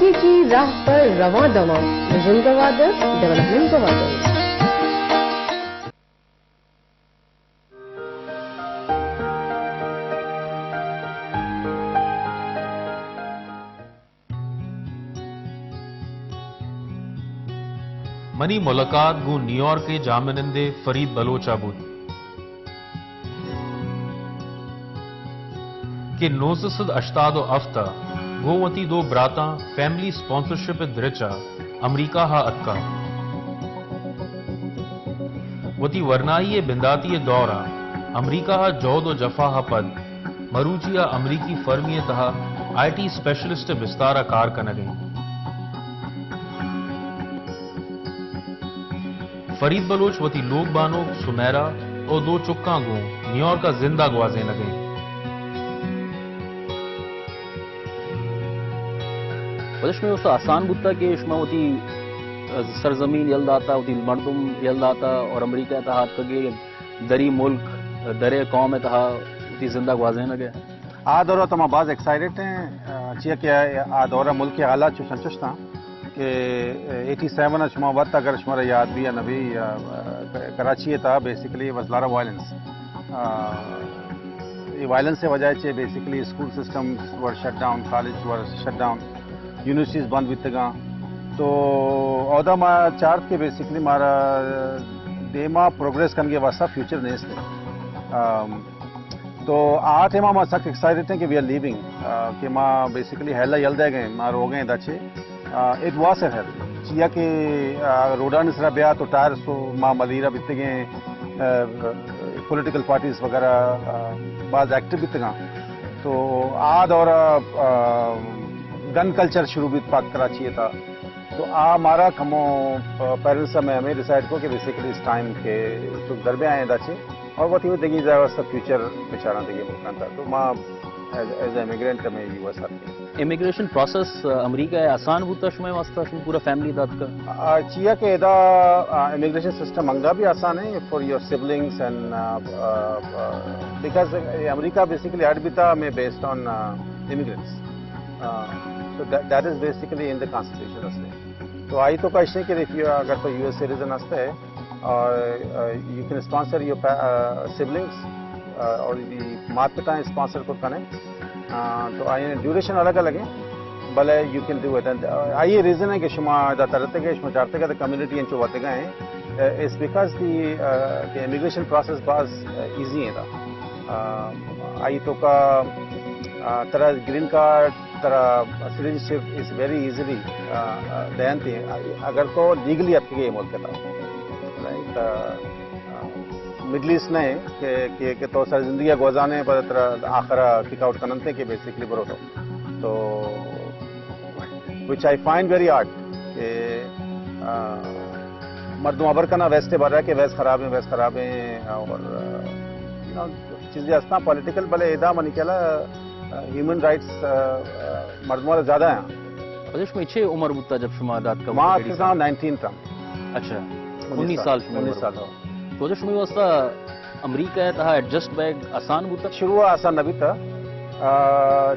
ترقی کی راہ پر رواں دواں، وژن گوادر، ڈیولپمنٹ گوادر۔ منی ملاقات گو نیو یارک کے جامنندے فرید بلوچ آبود کہ 987 گوتی دو براتاں فیملی سپانسرشپ درچا امریکہ ہا اتکا وتی ورنائی بنداتی دورہ امریکہ ہا جود و جفا ہا پد مروچیا امریکی فرمی تہا آئی ٹی اسپیشلسٹ بستارہ کار کنگیں فرید بلوچ وتی لوگ بانو سمیرا اور دو چکاں گوں نیو یارک کا زندہ گوازے لگیں ودش میں اس آسان بودتا کہ شما ہوتی سرزمین یلد آتا ہوتی مردم یلد آتا اور امریکہ اتحاد کگے دری ملک درے قوم اتحاد ہوتی زندہ گوازے لگے آ دورہ تمام بعض ایکسائٹڈ ہیں چیئے کہ آ دورہ ملک کے حالات چو سنچش تھا کہ 87 شما وقت اگر شمارا یاد بھی یا نبی کراچی تھا بیسیکلی واز لارا وائلنس یہ وائلنس سے وجہ سے بیسیکلی اسکول سسٹم ور شٹ ڈاؤن کالج ور شٹ ڈاؤن یونیورسٹیز بند بھی گا تو عہدہ ما چارت کے بیسیکلی مارا دیما پروگریس کرنے کے واسطہ فیوچر نیس تھے تو آٹھ ماں ما سخت ایکسائٹڈ ہیں کہ وی آر لیونگ کہ ماں بیسیکلی ہیلا یلدے گئے ماں رو گئے دچے اٹ واس اے ہیل چیا کہ روڈا نسرا بیا تو ٹائر سو ماں ملیرہ بیتے گئے پولیٹیکل پارٹیز وغیرہ بعض ایکٹیو بیتے گا تو آد اور گن کلچر شروع بھی پاک کراچی تھا تو ہمارا کمو پیرنٹس میں ہمیں ڈیسائڈ کو کہ بیسیکلی اس ٹائم کے تو گھر میں آئے داچے اور وہ تھی دیکھی جائے سب فیوچر بیچارہ دیکھیے ملکان تھا تو ماں ایز اے امیگرینٹ میں یو ایس آتی امیگریشن پروسیس امریکہ ہے آسان ہوتا شما واسطہ شما پورا فیملی داد کا چیا کہ ادا امیگریشن سسٹم انگا بھی آسان ہے for your siblings and because America basically ایڈ بھی تھا میں based on immigrants so that is basically in the constitution asle to ai to kaise ke if you agar to US citizen aste hai or you can sponsor your siblings or the mat pita sponsor ko kane to ai duration alag alag hai bale you can do it and ai reason hai ke shuma da tarate ke shuma charte ka community en chowate ga hai is because the immigration process was easy hai da ai to ka tara green card citizenship is very easily دین تھی اگر تو legally آپ کے ملک تھا right middle asset نے کہ تو سر زندگی گوزانے پر آخر کک آؤٹ کنن تھے کہ بیسکلی برو تو وچ آئی فائنڈ ویری آرٹ کہ مردم ابر کنا ویسٹے بھر رہا ہے کہ ویس خراب ہیں ویس خراب ہیں اور چیزیں ہستا پولیٹیکل بھلے ادا منی کہلا ہیومن رائٹس مردموں زیادہ ہیں ودش میں اچھے عمر بودتا جب شما داد کا ماں کے ساتھ 19 تھا اچھا 19 سال شما 19 سال تو ودش میں واسطہ امریکہ ہے تہا ایڈجسٹ بیگ آسان بودتا شروع آسان نبی تھا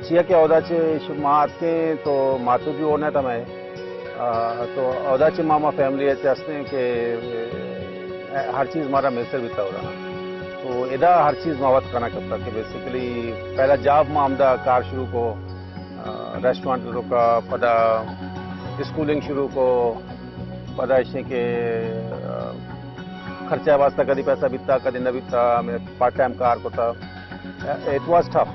چیا کے عہدہ چے ماں آت کے تو ماتو بھی ہونا تھا میں تو عہدہ چے ماما فیملی ہے چاہتے کہ ہر چیز ہمارا میسر بھی تھا ہو رہا تو ادا ہر چیز مواد کرنا کرتا کہ بیسیکلی پہلا جاب میں آمدہ کار شروع کو ریسٹورانٹ روکا پدا اسکولنگ شروع کو پدا اسے کہ خرچہ واسطہ کدی پیسہ بیتا کدی نہ بیتا میں پارٹ ٹائم کار کو تھا اٹ واز ٹف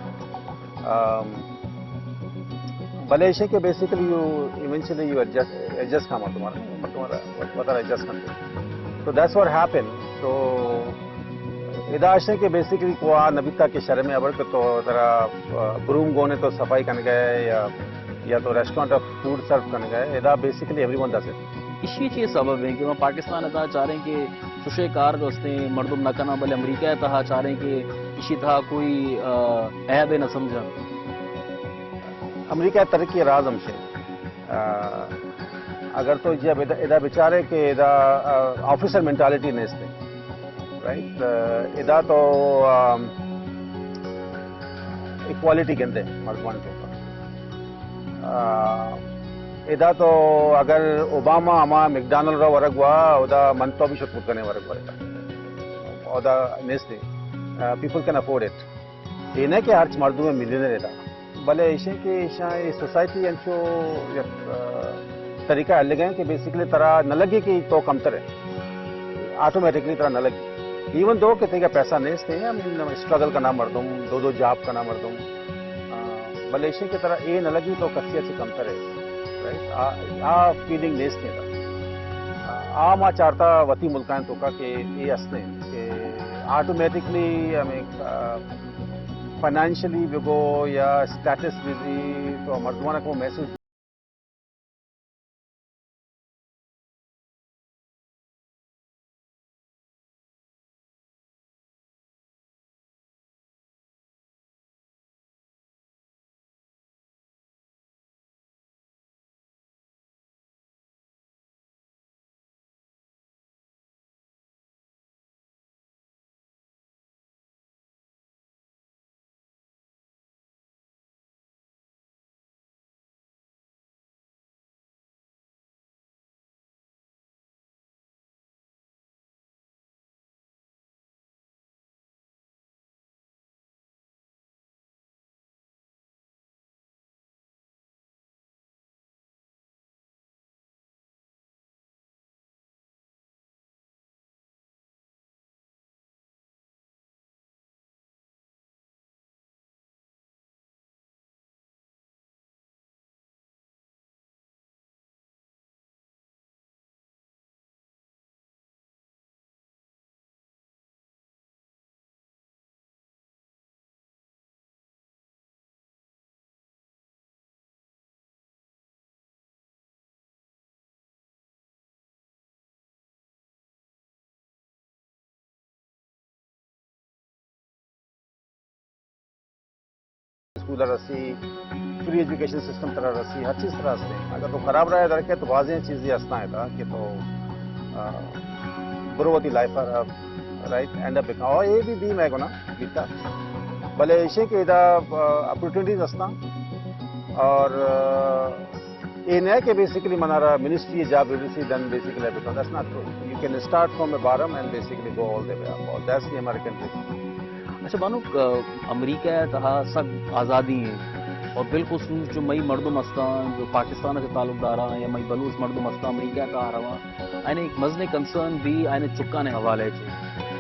بھلے اسے کہ basically you eventually you adjust کام تمہارا بتا ایڈجسٹ کرتے تو دیٹس واٹ ہیپن تو ادا اسے کہ بیسیکلی کو نبیتا کے شرح میں ابڑ تو ذرا بروم گونے تو صفائی کرنے گئے یا تو ریسٹورینٹ آف فوڈ سرو کرنے گئے ادا basically every one does it اسی چیز سبب ہے کہ وہ پاکستان اتا چاہ رہے ہیں کہ چوشے کار دوستے مردم نہ کرنا بلے امریکہ اتا چاہ رہے ہیں کہ اسی تھا کوئی عیب نہ سمجھا امریکہ ترقی راز ہم سے اگر تو جب ادا بیچارے کہ ادا آفیسر مینٹالٹی نے اس نے رائٹ ادا تو ایکوالٹی کہتے ہیں مردمان کے اوپر ادا تو اگر اوباما اما میکڈونلڈ را ورگ وا ادا منتو بھی شکر کرنے ورگ ورگا ادا نیستے پیپل کین افورڈ اٹ یہ نہیں کہ ہر مردوں میں ملینئر ادا بھلے ایشے کہ سوسائٹی انچو طریقہ ہل گئے کہ بیسیکلی طرح نہ لگے کہ تو کمتر ہے آٹومیٹکلی طرح نہ لگی ایون دو کہ تے کا پیسہ نہیں ستے ہیں اسٹرگل کرنا مردوں دو جاب کرنا مردوں بھلے ایشے کی طرح یہ نہ لگی تو کسی اچھی کمتر ہے فیلنگ نہیں ستے ماں چارتا وتی ملکان تو کا کہ یہ ہستے ہیں کہ آٹومیٹکلی ہمیں فائنینشلی بگو یا اسٹیٹس بزی تو مردمانہ کو محسوس اسکول رسی فری ایجوکیشن سسٹم طرح رسی ہر چیز طرح سے اگر تو خراب رہا ہے تو واضح چیز یہ ہنسنا ہے تھا کہ تو بروتی لائف رائٹ اینڈ اپ اور یہ بھی میں کو نا بیتا بھلے ایشے کہ ادا اپرچونیٹیز ہنسنا اور یہ نہیں کہ بیسیکلی منارا منسٹری جاب ریڈیوسی then basically that's not true you can start from a bottom and basically go all the way up that's the American trick اچھا بانو امریکہ تہا سگ آزادی ہیں اور بالخصوص جو مئی مردم ہستان جو پاکستان سے تعلق دارا یا مئی بلوچ مردم ہستان امریکہ کا رہا آئین ایک مزن کنسرن بھی آئین چکانے حوالے سے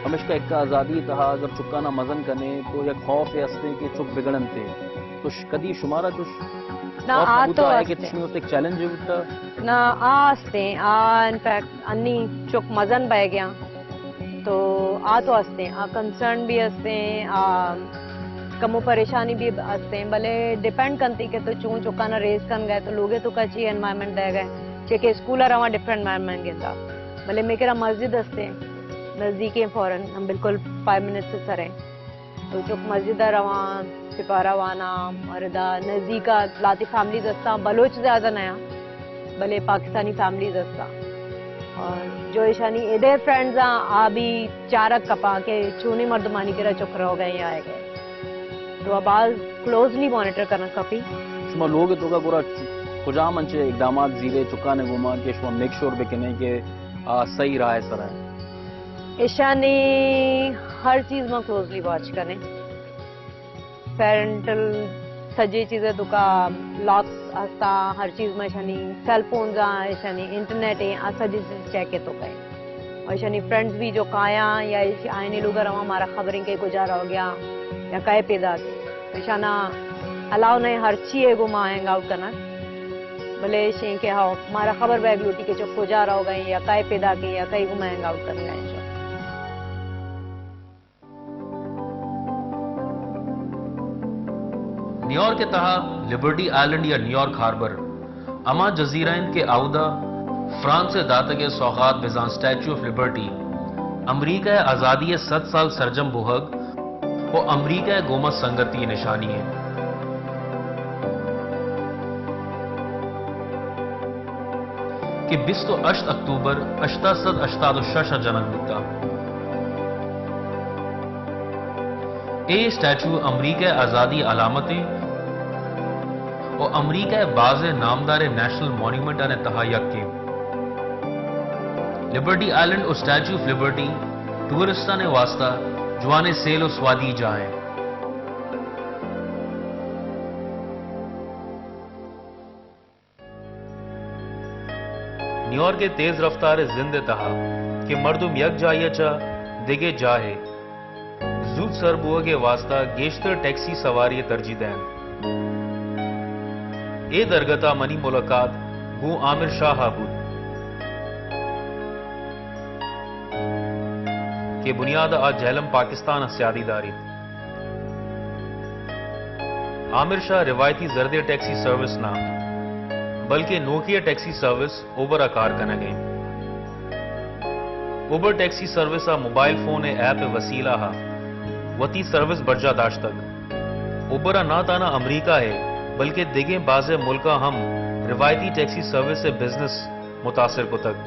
ہمیشہ ایک آزادی تہا اگر چکانا مزن کرنے تو یک خوف یہ ہستے کہ چک بگڑن تھے تو کدی شمارا جو ایک چیلنج ہوتا نہ آستے انفیکٹ انی چک مزن بہ گیا تو تو ہستے ہیں کنسرن بھی ہستے ہیں کمو پریشانی بھی ہستے ہیں بھلے ڈیپینڈ کرتی کہ تو چون چکانا ریز کن گئے تو لوگے تو کچی انوائرمنٹ دے گئے چکے اسکول رہا ڈفرنٹ انوائرمنٹ گیندا بھلے میں کہہ مسجد ہستے ہیں نزدیک ہیں فوراً ہم بالکل 5 منٹ سے سریں تو چک مسجد رواں سپارہ وانا اور ادا نزدیک لاتی فیملیز ہستا بلوچ زیادہ نیا بھلے پاکستانی فیملیز ہستا اور جو ایشانی ادھر فرینڈز آ بھی چارک کپا کے چونی مردمانی کے چک رہو گئے یا آئے گئے تو اب آج کلوزلی مانیٹر کرنا کافی شما لوگ تو کا پورا کجا منچے اقدامات زیرے چکانے گھوما کہ شما میک شور بکنے کہ صحیح رائے سر ہے ایشانی ہر چیز میں کلوزلی واچ کریں پیرنٹل سجی چیزیں تو کا لاکس ہستا ہر چیز میں ایشانی سیل فونز ایشانی انٹرنیٹ سجی چیز چیک تو کہیں اور ایشانی فرینڈز بھی جو کایا یا آئینی لوگ رہا ہمارا خبریں کہ گزارا ہو گیا یا کئے پیدا کے ایشانا الاؤ نہیں ہر چیئے گو ماں ہینگ آؤٹ کرنا بھلے شیں کہ ہاؤ ہمارا خبر بیگ لوٹی کے چک گزارا ہو گئے یا کئے پیدا کے یا کئی گو ماں ہینگ آؤٹ کرنا ہے نیویارک کے تہا لبرٹی آئلینڈ یا نیویارک ہاربر اما جزیرائن کے آودہ فرانس سے داتگے سوغات بزان سٹیچو آف لبرٹی امریکہ آزادی 7 سال سرجم بوہگ وہ امریکہ گومت سنگتی نشانی ہے کہ 28 اکتوبر 1886 جنم ہوتا اے سٹیچو امریکہ آزادی علامتیں و امریکہ باز نامدار نیشنل مونیومنٹ ان تہا یکیم لبرٹی آئلینڈ اور اسٹیچو آف لبرٹی ٹورسٹان واسطہ جوانے سیل و سوادی جائیں نیو یارک کے تیز رفتار زند تہا کہ مردم یک جائیے چا دیگے جاہے زود سر بوہ کے واسطہ گیشتر ٹیکسی سواری ترجیح دین اے درگتا منی ملاقات گو عامر شاہ بود کہ بنیاد آج جہلم پاکستان سیادی داری عامر شاہ روایتی زردے ٹیکسی سروس نہ بلکہ نوکیا ٹیکسی سروس اوبر کار کرنے گئے Uber taxi service mobile phone app وسیلہ وتی سروس برجا داشت تک اوبر نہ تانا امریکہ ہے بلکہ دیگیں باز ملکہ ہم روایتی ٹیکسی سروس سے بزنس متاثر کو تک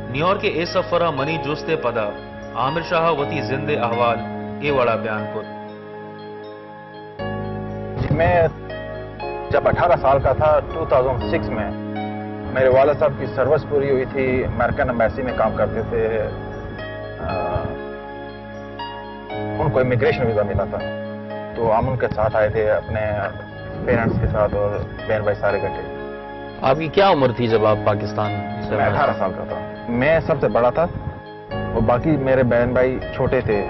نیو یارک کے اے سفرہ منی جوستے پدا عامر شاہ وتی زندے احوال اے وڑا بیان کو میں جب 18 سال کا تھا 2006 میں میرے والد صاحب کی سروس پوری ہوئی تھی امریکن ایمبیسی میں کام کرتے تھے ان کو امیگریشن ویزا ملا تھا تو ہم ان کے ساتھ آئے تھے اپنے پیرنٹس کے ساتھ اور بہن بھائی سارے اکٹھے آپ کی کیا عمر تھی جب آپ پاکستان سے میں 18 سال کا تھا میں سب سے بڑا تھا اور باقی میرے بہن بھائی چھوٹے تھے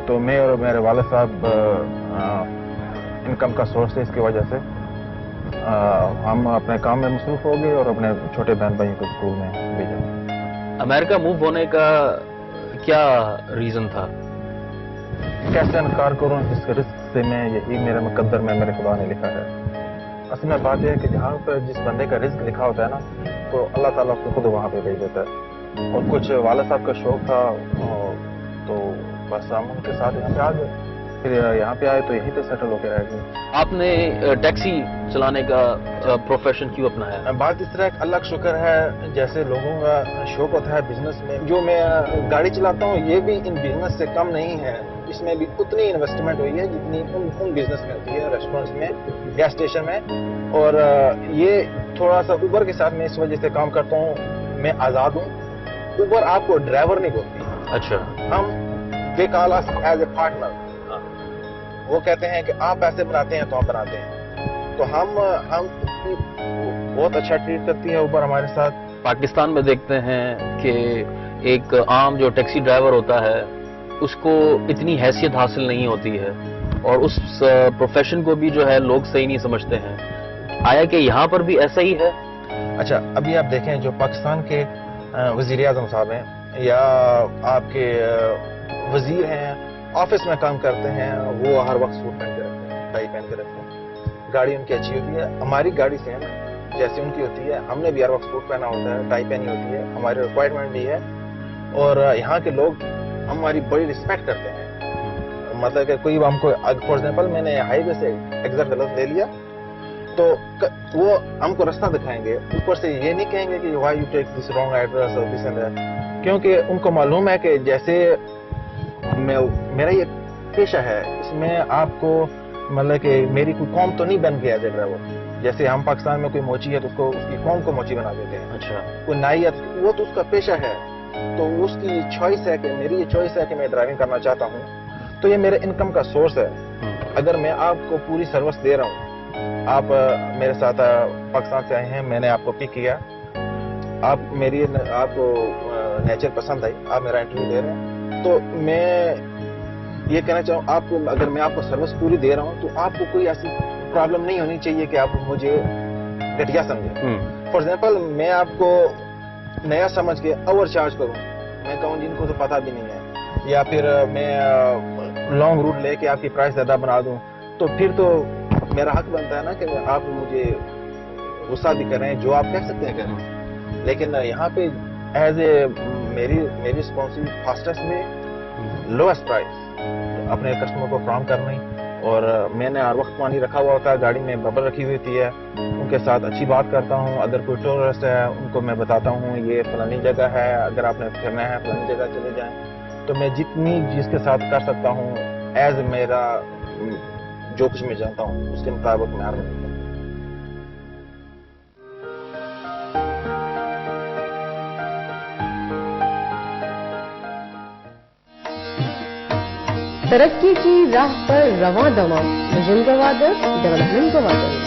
تو میں اور میرے والد صاحب انکم کا سورس تھے اس کی وجہ سے ہم اپنے کام میں مصروف ہو گئے اور اپنے چھوٹے بہن بھائیوں کو اسکول میں بھیجا امریکہ موو ہونے کا کیا ریزن تھا کیسے انکار کروں اس رزق سے میں یہی میرے مقدر میں میرے خدا نے لکھا ہے اصل میں بات یہ ہے کہ جہاں پر جس بندے کا رزق لکھا ہوتا ہے نا تو اللہ تعالیٰ کو خود وہاں پہ بھیج دیتا ہے اور کچھ والد صاحب کا شوق تھا تو بس ہم ان کے ساتھ یہاں پہ آ گئے پھر یہاں پہ آئے تو یہیں پہ سیٹل ہو کے رہ گئے آپ نے ٹیکسی چلانے کا پروفیشن کیوں اپنایا بات اس طرح اللہ کا شکر ہے جیسے لوگوں کا شوق ہوتا ہے بزنس میں جو میں گاڑی چلاتا ہوں یہ بھی ان بزنس سے کم نہیں ہے اس میں بھی اتنی انویسٹمنٹ ہوئی ہے جتنی ان بزنس میں ہوتی ہے ریسٹورینٹس میں گیس اسٹیشن میں اور یہ تھوڑا سا اوبر کے ساتھ میں اس وجہ سے کام کرتا ہوں میں آزاد ہوں اوبر آپ کو ڈرائیور نہیں بولتی اچھا ہم دے کال اس ایز اے پارٹنر وہ کہتے ہیں کہ آپ پیسے بناتے ہیں تو ہم بناتے ہیں تو ہم بہت اچھا ٹریٹ کرتی ہے اوبر ہمارے ساتھ پاکستان میں دیکھتے ہیں کہ ایک عام جو ٹیکسی ڈرائیور ہوتا ہے اس کو اتنی حیثیت حاصل نہیں ہوتی ہے اور اس پروفیشن کو بھی جو ہے لوگ صحیح نہیں سمجھتے ہیں آیا کہ یہاں پر بھی ایسا ہی ہے اچھا ابھی آپ دیکھیں جو پاکستان کے وزیر اعظم صاحب ہیں یا آپ کے وزیر ہیں آفس میں کام کرتے ہیں وہ ہر وقت سوٹ پہن کے رکھتے ہیں ٹائی پہن کے رکھتے ہیں گاڑی ان کی اچھی ہوتی ہے ہماری گاڑی سے جیسے ان کی ہوتی ہے ہم نے بھی ہر وقت سوٹ پہنا ہوتا ہے ٹائی پہنی ہوتی ہے ہماری ریکوائرمنٹ بھی ہے اور یہاں کے لوگ ہماری بڑی رسپیکٹ کرتے ہیں مطلب کہ کوئی ہم کو فار ایگزامپل میں نے ہائی وے سے ایگزیکٹ غلط لے لیا تو وہ ہم کو راستہ دکھائیں گے اوپر سے یہ نہیں کہیں گے کہ why you take this wrong address اور دس اینڈ دیٹ کیونکہ ان کو معلوم ہے کہ جیسے میرا یہ پیشہ ہے اس میں آپ کو مطلب کہ میری کوئی قوم تو نہیں بن گیا دیکھ رہا وہ جیسے ہم پاکستان میں کوئی موچی ہے تو اس کو اس کی قوم کو موچی بنا دیتے ہیں اچھا کوئی نائی ہے وہ تو اس کا پیشہ ہے تو اس کی چوائس ہے کہ میری یہ چوائس ہے کہ میں ڈرائیونگ کرنا چاہتا ہوں تو یہ میرے انکم کا سورس ہے اگر میں آپ کو پوری سروس دے رہا ہوں آپ میرے ساتھ پاکستان سے آئے ہیں میں نے آپ کو پک کیا آپ کو نیچر پسند آئی آپ میرا انٹرویو دے رہے ہیں تو میں یہ کہنا چاہوں آپ کو اگر میں آپ کو سروس پوری دے رہا ہوں تو آپ کو کوئی ایسی پرابلم نہیں ہونی چاہیے کہ آپ مجھے گھٹیا سمجھیں فار ایگزامپل میں آپ کو نیا سمجھ کے اوور چارج کروں میں کہوں جن کو تو پتہ بھی نہیں ہے یا پھر میں لانگ روٹ لے کے آپ کی پرائس زیادہ بنا دوں تو پھر تو میرا حق بنتا ہے نا کہ آپ مجھے غصہ بھی کریں جو آپ کہہ سکتے ہیں کریں لیکن یہاں پہ ایز اے میری رسپانسبلٹی فاسٹسٹ میں لوئسٹ پرائز اپنے کسٹمر کو فراہم کرنی اور میں نے ہر وقت پانی رکھا ہوا ہوتا ہے گاڑی میں ببل رکھی ہوئی ہوتی ہے ان کے ساتھ اچھی بات کرتا ہوں اگر کوئی ٹورسٹ ہے ان کو میں بتاتا ہوں یہ فلانی جگہ ہے اگر آپ نے پھرنا ہے فلانی جگہ چلے جائیں تو میں جتنی جس کے ساتھ کر سکتا ہوں ایز میرا جو کچھ میں جانتا ہوں اس کے مطابق میں ترقی کی راہ پر رواں دواں ویژن گوادر ڈیولپمنٹ گوادر.